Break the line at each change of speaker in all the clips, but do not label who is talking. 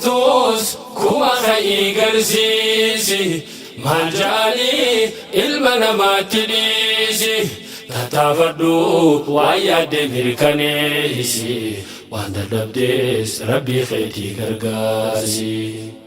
uftus kuma kha'i garsiisi maljani ilma namaatti dhiisi tattaafadhu waan yaadde mirkaneessi waan dadhabdes rabbii keetii gargaarsi.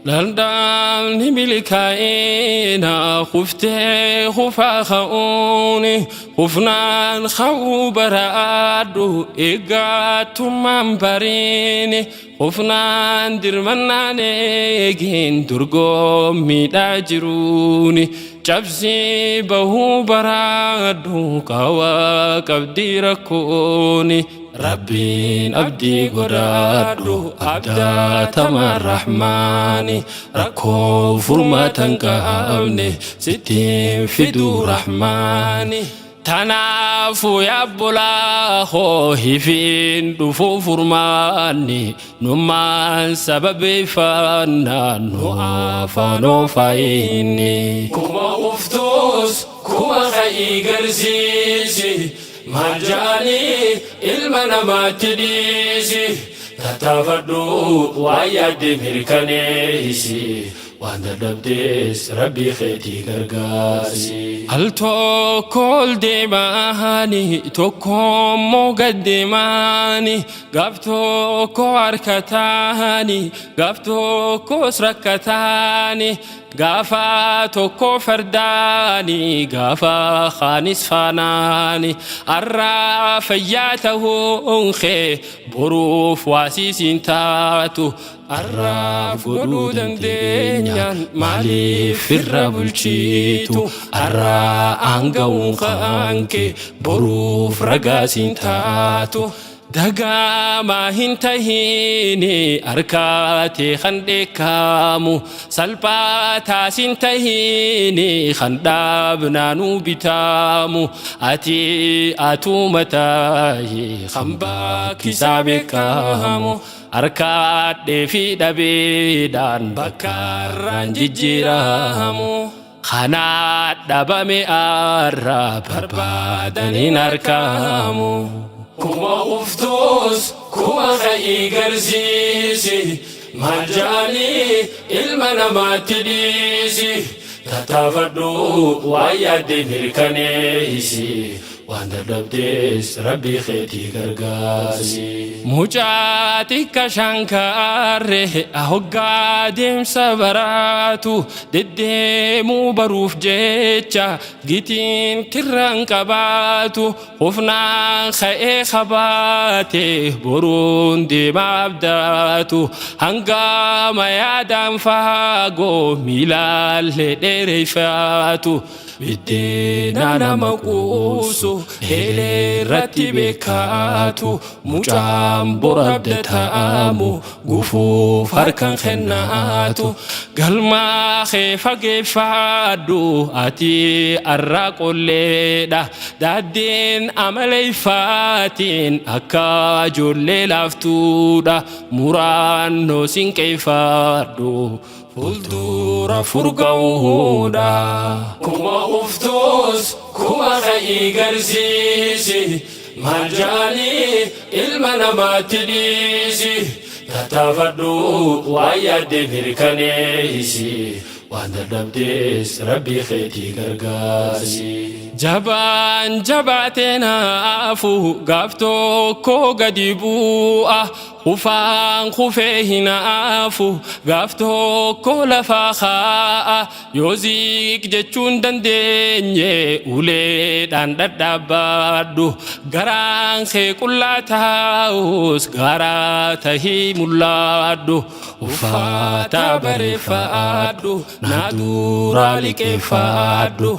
Danda'amni milkaa'ina kuftee kufaa ka'uuni kufnaan ka'uu baraadhu eeggattummaan bariini kufnaan dirmannaan eegin dorgommiidhaa jiruuni cabsii bahuu baraadhu qawaa qabdii rakkooni. Rabbiin abdii godhadhu abdaatamaan rahmaani rakkoo furmaatan qabne sittiin fiduu rahmaani. Tanaafu yabbolaa hoo hifiin dhufuu furmaanni nummaan sababeeffannaan nu afaan oofayinni. Kuma uftus kuma kha'i garsiisi maljani ilma namaatti dhiisi tattaafadhu waan yaadde mirkaneessi waan dadhabdes rabbii keetii gargaarsi. Al tokko ol deemani tokkommoo gad deemani gaaf tokko harkataani gaaf tokkos rakkataani gaafa tokko fardaani gaafa khaanis faanaani arraa fayyaa ta'uun kee boruuf waasiisiin taatu arraaf godhuu dandeenyaan maaliif irra bulchitu arraa aanga'uun kee boruuf ragaasiin taatu. Dagama hin tahini arkate khandekamu salpatas hin tahini khandabnanu bitamu ati atumatahi khamba kisabekamu arkade fi dabedan bakaran jijjiramu khana dabame arra barbadanin arkamu. Kuma uftus kuma kha'i garsiisi maljani ilma namaatti dhiisi tattaafadhu waan yaadde mirkaneessi waan dadhabdes rabbii keetii gargaarsi. Mucaa xiqqaa shankaarre hoggaa deemsa baraatu deddeemuu baruuf jecha gitiin tirraan qabaatu hofnaan ka'ee qabaate boruun deemaa abdaatu hangama yaadaan faagoo miilaallee dheereeffatu. Biddeena nama quusu heeleerratti beekaatu mucaan bora abdataamu gufuuf harkaan kennaatu galmaa kee fageeffadhu ati arraa qolleedha daaddeen amaleeffaatiin akka ijoollee laaftuudha muraannoo sinqeeffadhu. Fuldura furga'uudha. Kuma uftus kuma kha'i garsiisi maljani ilma namaatti dhiisi tattaafadhu waan yaadde mirkaneessi waan dadhabdes rabbii keetii gargaarsi. Jabaan jabaatee naafu gaaf tokko gadi bu'a hufaan kufee hinaafu gaaf tokko lafaa kaa'a yoo ziq jechuun dandeenye uleedhaan dhadhaabadhu garaan kee qullaa taa'us garaa tahii mul'adhu uffata bareeffadhu naa duraa liqeeffadhu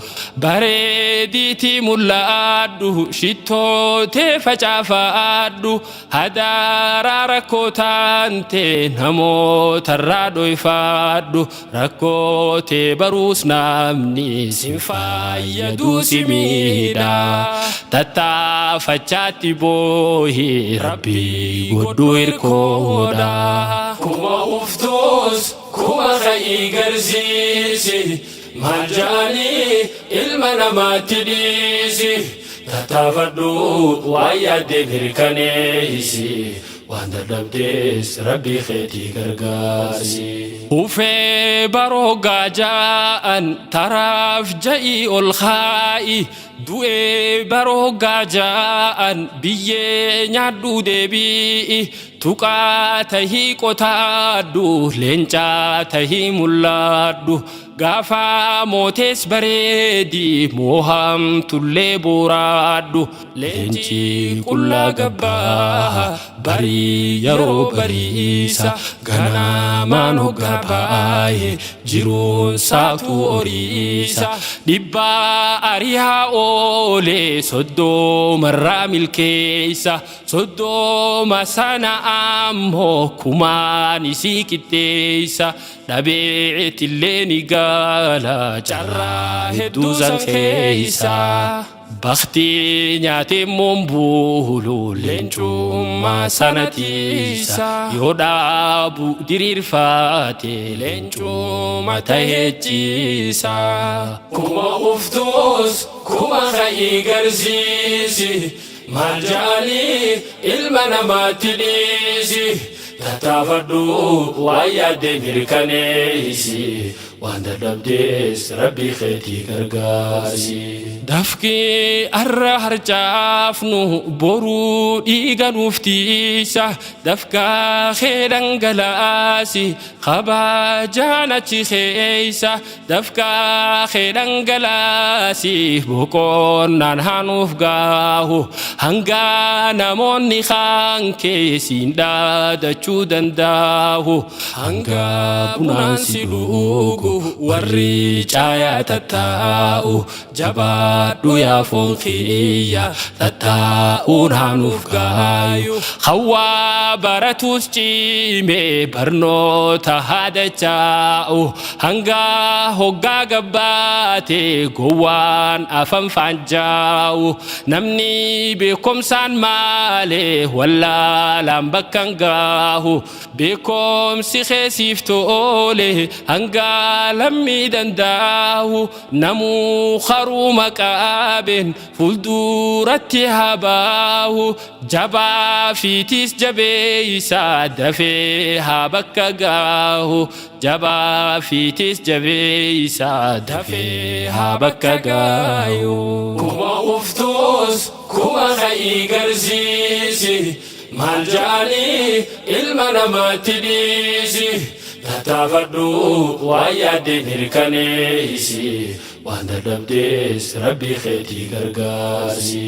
bareediiti mul'adhu shittootee facaafadhu hadaraa rakkoo taante namootarraa dhoyfadhu rakkootee baruus namni sin fayyaduu si miidha tattaafachaatti boohi rabbii godhuu hirkoodha. Kuma uftus kuma kha'i garsiisi maljani ilma namaatti dhiisi tattaafadhu waan yaadde mirkaneessi waan dadhabdees rabbii keetii gargaarsi. Ufee baroogaa ja'an taraaf ja'i ol kaa'i du'ee baroogaa ja'an biyyee nyaadhu deebi'i tuqaa tahii qotaadhu leencaa tahii mul'adhu gaafa mootees bareedi moohamtullee boraadhu leenci qullaa gabbaa barii yeroo bariisa ganamaan hoggaa baay'ee jiruun saatu oriisa dhibbaa ariyaa oolee soddomarraa milkeessa soddoma sana ammoo kumaan isii qixxeessa dhabeetillee ni gaala carraa hedduu san keessa bakhtii nyaatee mombulu leencummaa sanatiisa yoo dhaabu diriirfaate leencummaa taheechiisa kuma uftuus kuma ka'ii garsiisi maal ja'anii ilma namaatti dhiisi tattaafadhu waan yaadde mirkaneessi waan dadhabdees rabbii keetii gargaarsi. Dafqii arra harcaafnu boruu dhiiga nuuf tiisa dafqaa kee dhangalaasi kabajaan achi keessa dafqaa kee dhangalaasi boqonnaan hanuuf gaahu hanga namoonni kaan keessiin dhaadachuu danda'u hanga bunaan si dhugu warri caayaa tattaa'u jabaadhu yaa foon kiyya tattaa'uun hanuuf gaayu hawaa baratus cimee barnoota haadacha'u hanga hoggaa gabbaate gowwaan afan faanja'u namni beekomsaan malee wallaalaan bakkan gaahu beekomsi keessiif tole hanga lammii danda'u namuu haruu maqaabeen fulduratti habaahu jabaa fiitis jabeeysa dafee haa bakka gaahu jabaa fiitis jabeeysa dafee haa bakka gaayu kuma uftuus kuma ka'ii garsiisi maal ja'anii ilma namaatti dhiisi tattaafadhu waan yaadde mirkaneessi waan dadhabdees rabbii keetii gargaarsi.